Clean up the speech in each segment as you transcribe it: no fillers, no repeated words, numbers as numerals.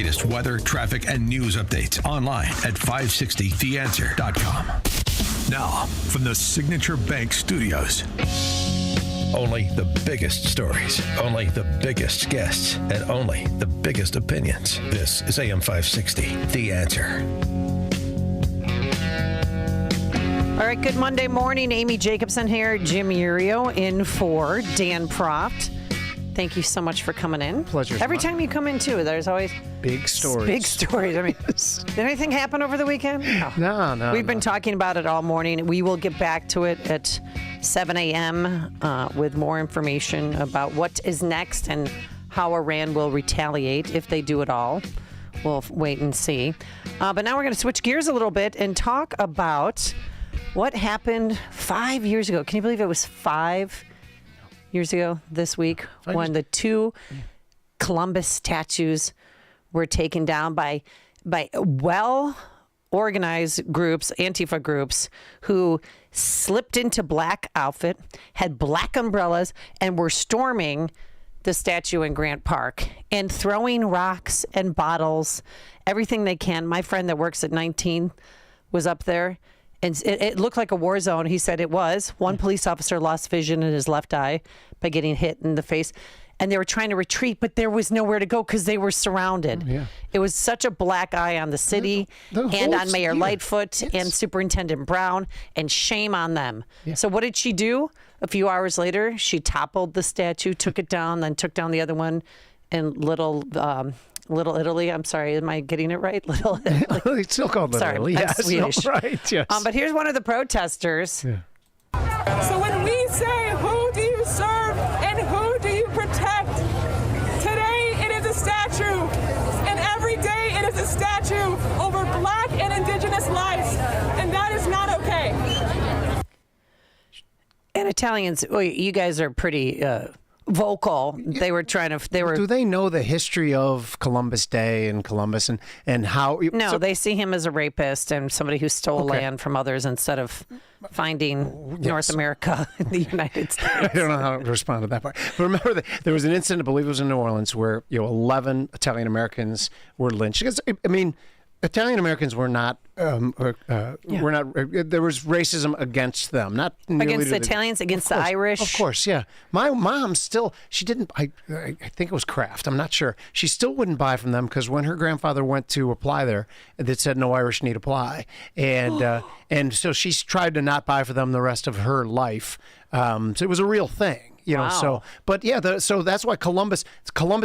latest weather, traffic, and news updates online at 560theanswer.com. Now, from the Signature Bank Studios. Only the biggest stories, only the biggest guests, and only the biggest opinions. This is AM 560, The Answer. All right, good Monday morning. Amy Jacobson here, Jim Urio in for Dan Proft. Thank you so much for coming in. Pleasure. Every time you come in, too, there's always big stories. Big stories. I mean, did anything happen over the weekend? No. We've been talking about it all morning. We will get back to it at 7 a.m. With more information about what is next and how Iran will retaliate if they do it all. We'll wait and see. But now we're going to switch gears a little bit and talk about what happened 5 years ago. Can you believe it was 5 years ago this week when the two Columbus statues were taken down by well-organized groups, Antifa groups, who slipped into black outfit, had black umbrellas, and were storming the statue in Grant Park and throwing rocks and bottles, everything they can. My friend that works at 19 was up there. And it looked like a war zone. He said it was. One police officer lost vision in his left eye by getting hit in the face. And they were trying to retreat, but there was nowhere to go because they were surrounded. Yeah. It was such a black eye on the city and on Mayor Lightfoot and Superintendent Brown, and shame on them. Yeah. So what did she do? A few hours later, she toppled the statue, took it down, then took down the other one in Little Italy. I'm sorry, am I getting it right? Little Italy. It's still called Little Italy. I'm Swedish. No, right, yes. But here's one of the protesters. Yeah. So when we say, who do you serve and who do you protect? Today it is a statue, and every day it is a statue over black and indigenous lives, and that is not okay. And Italians, you guys are pretty vocal. They were trying to. Do they know the history of Columbus Day and Columbus and how? No, they see him as a rapist and somebody who stole land from others instead of finding North America in the United States. I don't know how to respond to that part. But remember that there was an incident, I believe it was in New Orleans, where 11 Italian Americans were lynched. Because I mean, Italian Americans were not. There was racism against them, not against the Italians, against the Irish. Of course, yeah. My mom still, she didn't. I think it was Kraft. I'm not sure. She still wouldn't buy from them because when her grandfather went to apply there, it said no Irish need apply, and so she's tried to not buy for them the rest of her life. So it was a real thing. Wow. So, but yeah, so that's why Columbus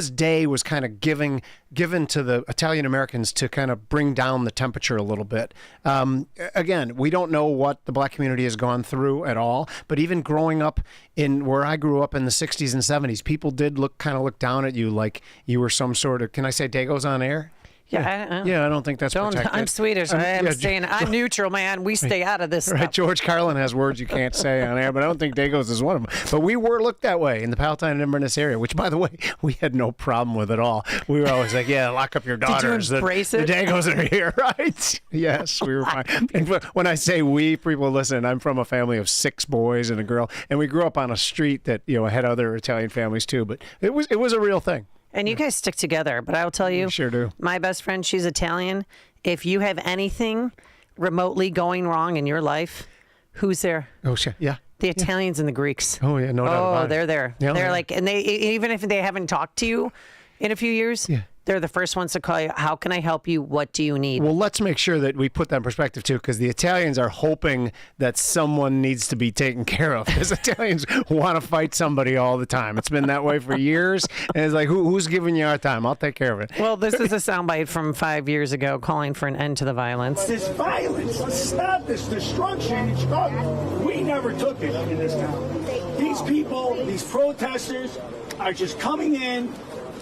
Day was kind of given to the Italian Americans to kind of bring down the temperature a little bit. Again, we don't know what the black community has gone through at all, but even growing up in where I grew up in the 60s and 70s, people did look down at you like you were some sort of, can I say Dago's on air? Yeah, I don't think that's protected. I'm Swedish. I'm neutral, man. We stay out of this stuff. George Carlin has words you can't say on air, but I don't think Dago's is one of them. But we were looked that way in the Palatine and Inverness area, which, by the way, we had no problem with at all. We were always like, lock up your daughters. Did you embrace it? The Dagos are here, right? Yes, we were fine. And when I say we, people listen, I'm from a family of 6 boys and a girl, and we grew up on a street that had other Italian families too, but it was a real thing. And you guys stick together, but I'll tell you, sure do. My best friend, she's Italian. If you have anything remotely going wrong in your life, who's there? Oh, shit. Yeah. The Italians and the Greeks. Oh, yeah, no doubt about it. Oh, they're there. Yeah, they're like, and they, even if they haven't talked to you in a few years, they're the first ones to call you. How can I help you? What do you need? Well, let's make sure that we put that in perspective, too, because the Italians are hoping that someone needs to be taken care of. Because Italians want to fight somebody all the time. It's been that way for years. And it's like, who's giving you our time? I'll take care of it. Well, this is a soundbite from 5 years ago calling for an end to the violence. This violence, stop this destruction in Chicago. We never took it in this town. These people, these protesters are just coming in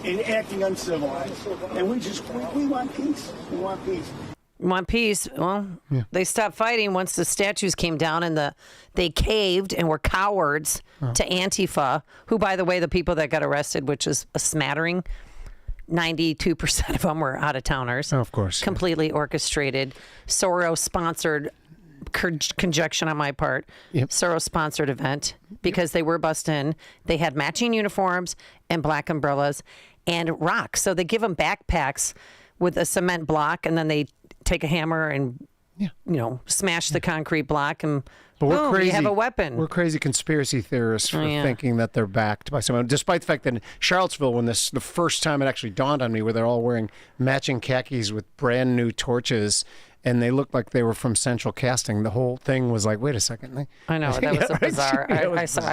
and acting uncivilized. And we want peace. We want peace. Want peace? Well, they stopped fighting once the statues came down and they caved and were cowards to Antifa, who, by the way, the people that got arrested, which is a smattering, 92% of them were out-of-towners. Oh, of course. Completely orchestrated, Soros-sponsored conjecture on my part. Yep. Soros-sponsored event because they were bussed in. They had matching uniforms and black umbrellas and rocks. So they give them backpacks with a cement block, and then they take a hammer and smash the concrete block, and But we're boom, crazy. you have a weapon. We're crazy conspiracy theorists for thinking that they're backed by someone, despite the fact that in Charlottesville, when the first time it actually dawned on me, where they're all wearing matching khakis with brand new torches, and they looked like they were from Central Casting. The whole thing was like, wait a second. I know, that was so bizarre. I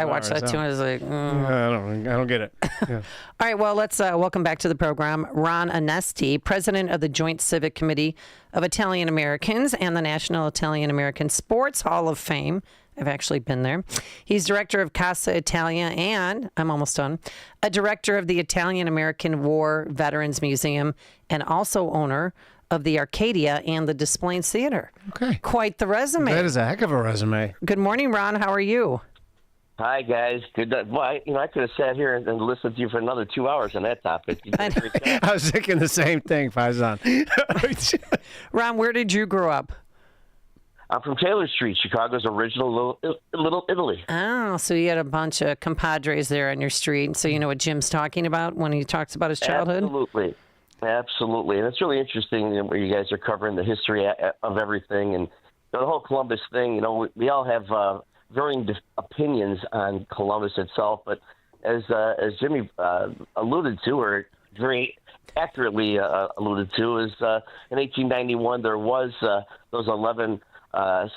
watched that so. too, and I was like, I don't get it. Yeah. All right, well, let's welcome back to the program Ron Onesti, president of the Joint Civic Committee of Italian Americans and the National Italian American Sports Hall of Fame. I've actually been there. He's director of Casa Italia and, I'm almost done, a director of the Italian American War Veterans Museum, and also owner of the Arcadia and the Des Plaines Theater. Okay. Quite the resume. That is a heck of a resume. Good morning, Ron. How are you? Hi, guys. Good. Well, I could have sat here and listened to you for another 2 hours on that topic. You did a great job. I was thinking the same thing, Faizan. Ron, where did you grow up? I'm from Taylor Street, Chicago's original little Italy. Oh, so you had a bunch of compadres there on your street. So you know what Jim's talking about when he talks about his childhood? Absolutely. And it's really interesting where you guys are covering the history of everything. And the whole Columbus thing, we all have varying opinions on Columbus itself. But as Jimmy alluded to, or very accurately alluded to, is in 1891 there was those 11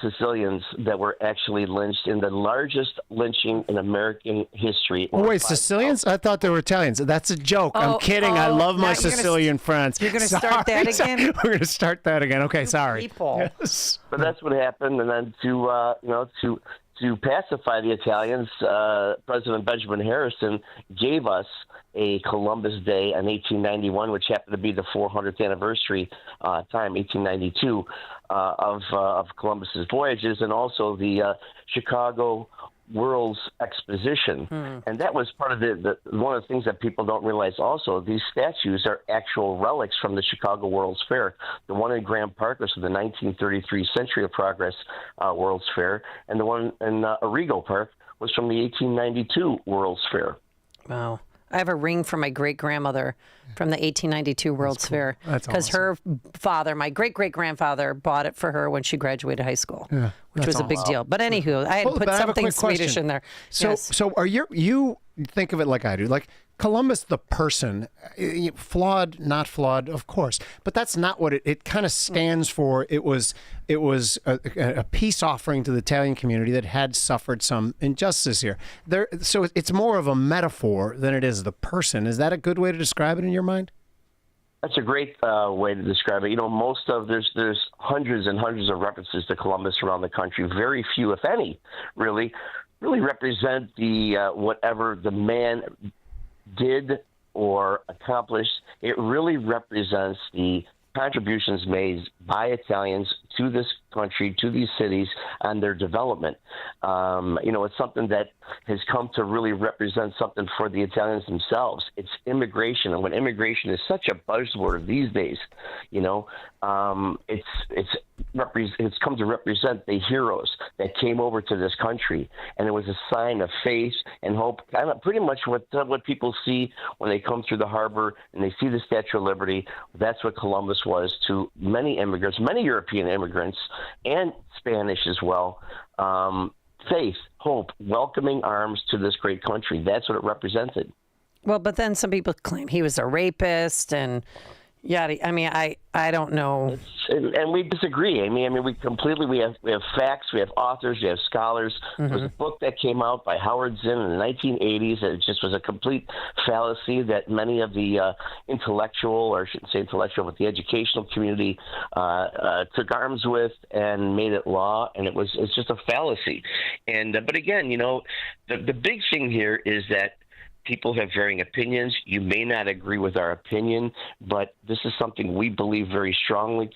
Sicilians that were actually lynched in the largest lynching in American history. Oh, wait, Sicilians? I thought they were Italians. That's a joke. I'm kidding. I love my Sicilian friends. You're going to start that again? We're going to start that again. Okay, sorry. People. Yes. But that's what happened, and then to pacify the Italians, President Benjamin Harrison gave us a Columbus Day in 1891, which happened to be the 400th anniversary 1892, of Columbus's voyages, and also the Chicago World's Exposition. And that was part of the one of the things that people don't realize also. These statues are actual relics from the Chicago World's Fair. The one in Grant Park was from the 1933 Century of Progress World's Fair, and the one in Arrigo Park was from the 1892 World's Fair. Wow. I have a ring from my great-grandmother from the 1892 World's Fair. That's because her father, my great-great-grandfather, bought it for her when she graduated high school, which was a big deal. But anywho, I had put something Swedish in there. So are you think of it like I do, like Columbus the person, flawed, not flawed, of course, but that's not what it kind of stands for. It was a peace offering to the Italian community that had suffered some injustice here. So it's more of a metaphor than it is the person. Is that a good way to describe it in your mind? That's a great way to describe it. There's hundreds and hundreds of references to Columbus around the country. Very few, if any, really represent the whatever the man did or accomplished. It really represents the contributions made by Italians to this country, to these cities, and their development. It's something that has come to really represent something for the Italians themselves. It's immigration, and when immigration is such a buzzword these days, it's come to represent the heroes that came over to this country, and it was a sign of faith and hope. Kind of pretty much what people see when they come through the harbor and they see the Statue of Liberty. That's what Columbus was to many immigrants, many European immigrants, and Spanish as well. Faith, hope, welcoming arms to this great country. That's what it represented. Well, but then some people claim he was a rapist and yada. I mean, I don't know. And we disagree. I mean, we have facts, we have authors, we have scholars. There was a book that came out by Howard Zinn in the 1980s. It just was a complete fallacy that many of the intellectual, or I shouldn't say intellectual, but the educational community took arms with and made it law. And it's just a fallacy. And but again, the big thing here is that people have varying opinions. You may not agree with our opinion, but this is something we believe very strongly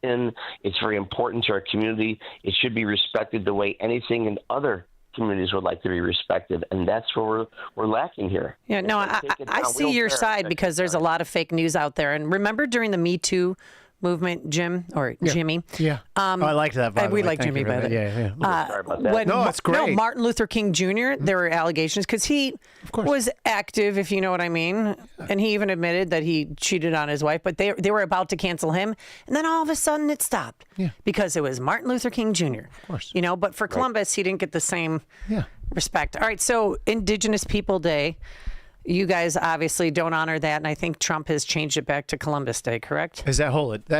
in. It's very important to our community. It should be respected the way anything in other communities would like to be respected, and that's where we're lacking here. Yeah, no, I see your side because there's a lot of fake news out there. And remember during the Me Too movement, Jimmy. Yeah. I liked that. By the We way. like Thank Jimmy, you for by the that. way. Yeah. Sorry about that. No, it's great. No, Martin Luther King Jr., there were allegations because he course. was active, if you know what I mean. And he even admitted that he cheated on his wife, but they were about to cancel him. And then all of a sudden it stopped because it was Martin Luther King Jr. Of course. You know, but for Columbus, he didn't get the same Yeah. respect. All right, so Indigenous People Day. You guys obviously don't honor that, and I think Trump has changed it back to Columbus Day, correct? Is that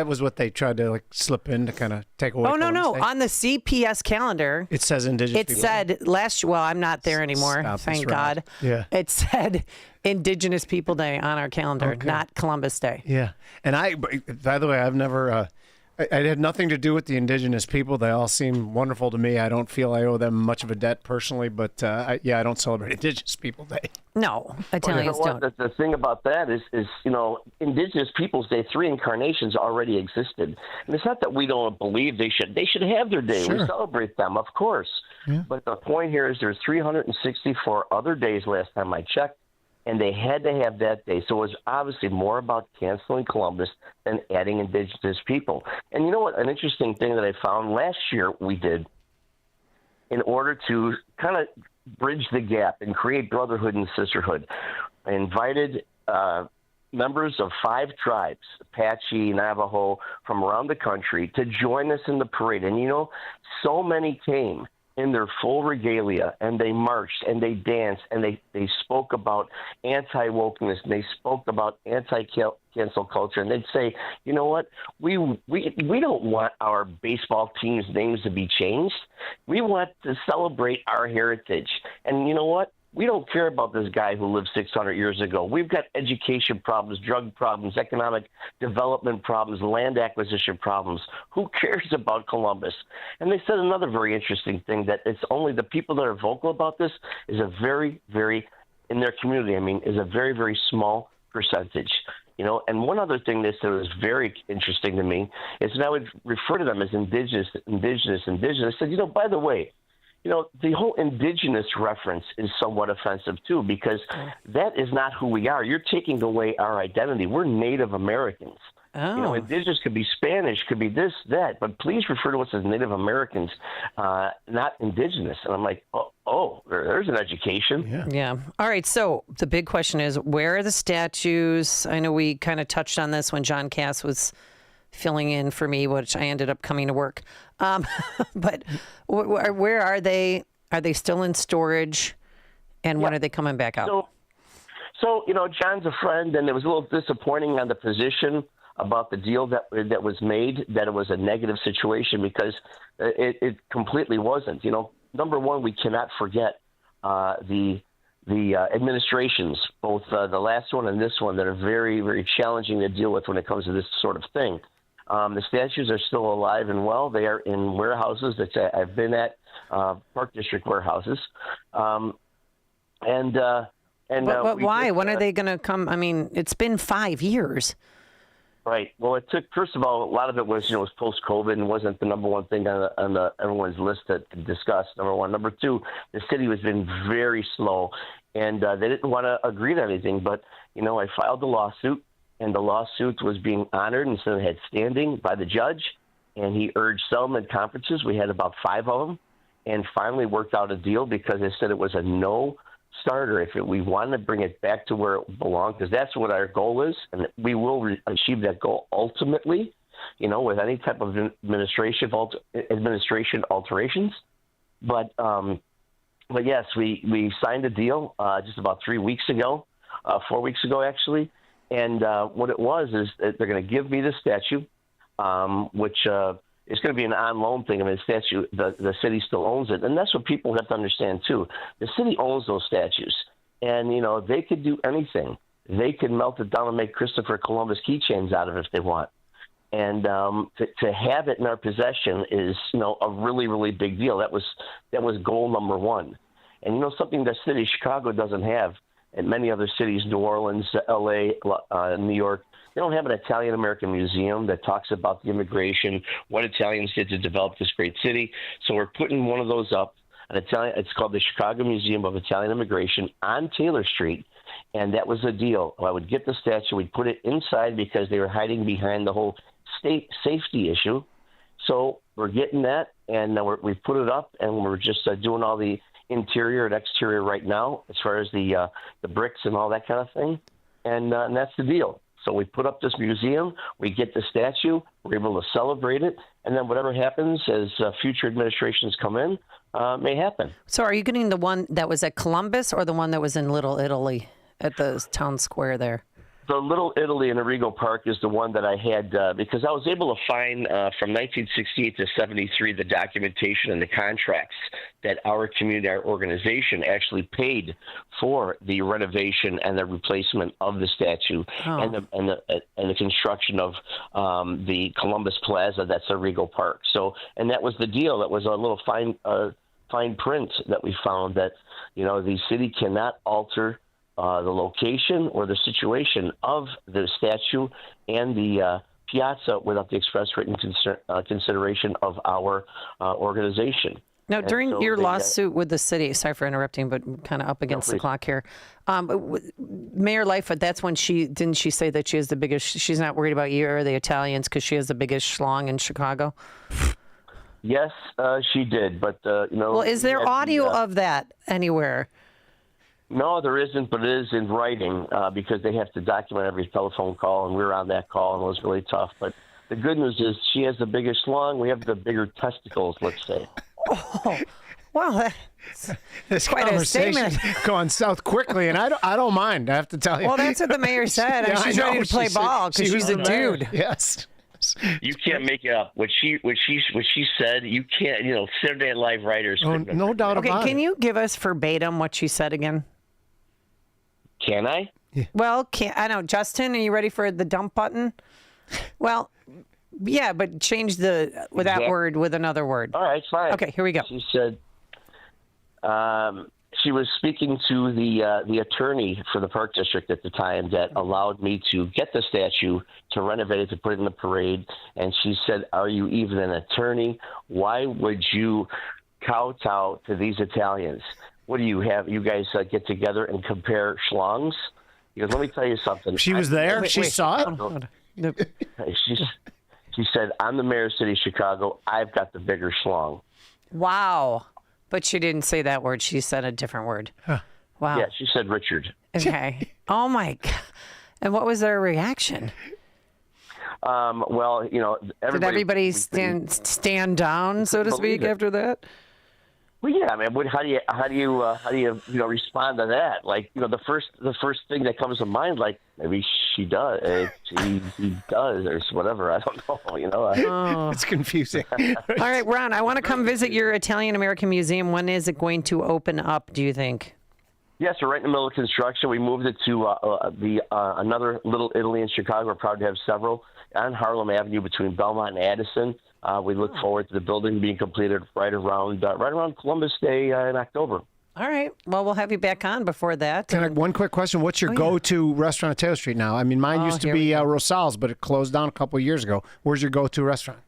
was what they tried to slip in to kind of take away? Oh, no. Columbus Day? On the CPS calendar, It says Indigenous it people. said well, I'm not there anymore, Stop this thank ride. God. Yeah. It said Indigenous People Day on our calendar, not Columbus Day. Yeah. And by the way, I've never, I had nothing to do with the Indigenous people. They all seem wonderful to me. I don't feel I owe them much of a debt personally, but I don't celebrate Indigenous People Day. No, You Italians know what? don't. The thing about that is Indigenous Peoples Day, 3 incarnations already existed, and it's not that we don't believe they should have their day. Sure. We celebrate them, of course. Yeah. But the point here is there's 364 other days last time I checked, and they had to have that day. So it was obviously more about canceling Columbus than adding Indigenous people. And you know what? An interesting thing that I found last year we did in order to kind of bridge the gap and create brotherhood and sisterhood. I invited members of 5 tribes, Apache, Navajo, from around the country to join us in the parade. And, so many came in their full regalia, and they marched, and they danced, and they spoke about anti-wokeness, and they spoke about anti-cancel culture, and they'd say, you know what, we don't want our baseball team's names to be changed. We want to celebrate our heritage. And you know what? We don't care about this guy who lived 600 years ago. We've got education problems, drug problems, economic development problems, land acquisition problems. Who cares about Columbus? And they said another very interesting thing, that it's only the people that are vocal about this is a very, very, in their community, is a very, very small percentage. And one other thing they said was very interesting to me is that I would refer to them as indigenous. I said, by the way, the whole indigenous reference is somewhat offensive, too, because that is not who we are. You're taking away our identity. We're Native Americans. Oh. Indigenous could be Spanish, could be this, that, but please refer to us as Native Americans, not indigenous. And I'm like, oh, there's an education. Yeah. All right. So the big question is, where are the statues? I know we kind of touched on this when John Cass was filling in for me, which I ended up coming to work. But where are they? Are they still in storage? And when are they coming back out? So John's a friend, and it was a little disappointing on the position about the deal that was made, that it was a negative situation, because it completely wasn't. Number one, we cannot forget the administrations, both the last one and this one, that are very, very challenging to deal with when it comes to this sort of thing. The statues are still alive and well. They are in warehouses that I've been at, Park District warehouses. But why? When are they going to come? It's been 5 years. Right. Well, it took, first of all, a lot of it was, was post-COVID and wasn't the number one thing on everyone's list to discuss, number one. Number two, the city has been very slow, and they didn't want to agree to anything. But, I filed the lawsuit, and the lawsuit was being honored, and so it had standing by the judge, and he urged settlement conferences. We had about 5 of them, and finally worked out a deal because they said it was a no-starter. If we want to bring it back to where it belonged, because that's what our goal is, and we will achieve that goal ultimately, with any type of administration alterations. But yes, we signed a deal just about 3 weeks ago, 4 weeks ago actually. And what it was is that they're going to give me the statue, which is going to be an on-loan thing. The statue, the city still owns it. And that's what people have to understand, too. The city owns those statues. And, they could do anything. They could melt it down and make Christopher Columbus keychains out of it if they want. And to have it in our possession is, a really, really big deal. That was goal number one. And, something the city of Chicago doesn't have, and many other cities, New Orleans, L.A., New York, they don't have an Italian-American museum that talks about the immigration, what Italians did to develop this great city. So we're putting one of those up. It's called the Chicago Museum of Italian Immigration on Taylor Street, and that was the deal. I would get the statue, we'd put it inside because they were hiding behind the whole state safety issue. So we're getting that, and we put it up, and we're just doing all the interior and exterior right now as far as the bricks and all that kind of thing. And that's the deal. So we put up this museum, we get the statue, we're able to celebrate it, and then whatever happens as future administrations come in may happen. So are you getting the one that was at Columbus or the one that was in Little Italy at the town square there? The Little Italy in Arrigo Park is the one that I had because I was able to find from 1968 to 73 the documentation and the contracts that our community, our organization actually paid for the renovation and the replacement of the statue and the construction of the Columbus Plaza that's Arrigo Park. So, and that was the deal. That was a little fine print that we found that, the city cannot alter the location or the situation of the statue and the piazza without the express written consideration of our organization. Now, And during so your they- lawsuit with the city, sorry for interrupting, but kind of up against the please. clock here. Mayor Lightfoot, that's when didn't she say that she has the biggest, she's not worried about you or the Italians because she has the biggest schlong in Chicago? Yes, she did, but Well, is there audio of that anywhere? No, there isn't, but it is in writing because they have to document every telephone call, and we were on that call, and it was really tough. But the good news is she has the biggest schlong. We have the bigger testicles, let's say. Oh, well, This quite a conversation statement. going south quickly, and I don't mind. I have to tell you. well, that's what the mayor said. Yeah, I She's know. ready to play She said- ball because she was she's a the mayor. dude. Yes. You can't make it up. What she said, you can't. Saturday Night Live writers. Oh, couldn't have no written doubt it. Okay, about can it. you give us verbatim what she said again? Can I? Well, I know. Justin, are you ready for the dump button? Well, yeah, but change that Yeah. word with another word. All right, fine. Okay, here we go. She said she was speaking to the attorney for the Park District at the time that allowed me to get the statue, to renovate it, to put it in the parade. And she said, "Are you even an attorney? Why would you kowtow to these Italians? What do you have? You guys get together and compare schlongs?" Because let me tell you something. She was there. She saw it. She said, "I'm the mayor of the city of Chicago. I've got the bigger schlong." Wow. But she didn't say that word. She said a different word. Wow. Yeah, she said Richard. Okay. Oh, my God. And what was their reaction? Well, Did everybody stand down, so to speak, believe it. after that? Well, yeah. I mean, how do you respond to that? Like, the first thing that comes to mind, like maybe she does, he does, or whatever. I don't know. It's confusing. All right, Ron, I want to come visit your Italian American Museum. When is it going to open up, do you think? Yeah, so right in the middle of construction, we moved it to another Little Italy in Chicago. We're proud to have several on Harlem Avenue between Belmont and Addison. We look forward to the building being completed right around Columbus Day in October. All right. Well, we'll have you back on before that. One quick question. What's your go-to restaurant at Taylor Street now? I mean, mine used to here be we go. Rosal's, but it closed down a couple of years ago. Where's your go-to restaurant?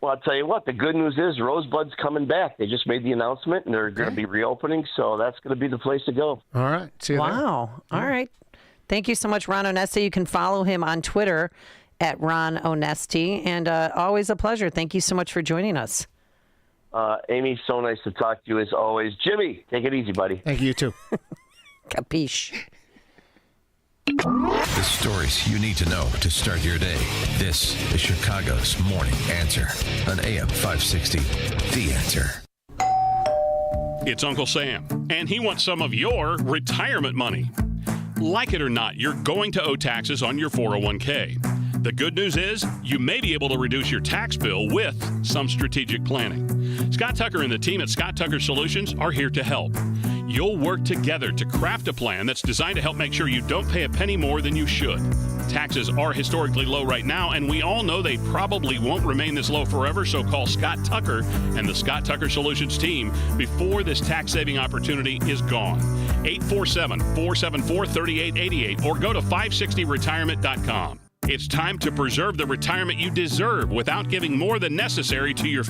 Well, I'll tell you what, the good news is Rosebud's coming back. They just made the announcement, and they're going to be reopening, so that's going to be the place to go. All right. See you there. Wow. All right. Thank you so much, Ron Onesti. You can follow him on Twitter at Ron Onesti. And always a pleasure. Thank you so much for joining us. Amy, so nice to talk to you as always. Jimmy, take it easy, buddy. Thank you, too. Capiche. The stories you need to know to start your day. This is Chicago's Morning Answer on AM 560. The Answer. It's Uncle Sam, and he wants some of your retirement money. Like it or not, you're going to owe taxes on your 401k. The good news is you may be able to reduce your tax bill with some strategic planning. Scott Tucker and the team at Scott Tucker Solutions are here to help. You'll work together to craft a plan that's designed to help make sure you don't pay a penny more than you should. Taxes are historically low right now, and we all know they probably won't remain this low forever, so call Scott Tucker and the Scott Tucker Solutions team before this tax-saving opportunity is gone. 847-474-3888 or go to 560retirement.com. It's time to preserve the retirement you deserve without giving more than necessary to your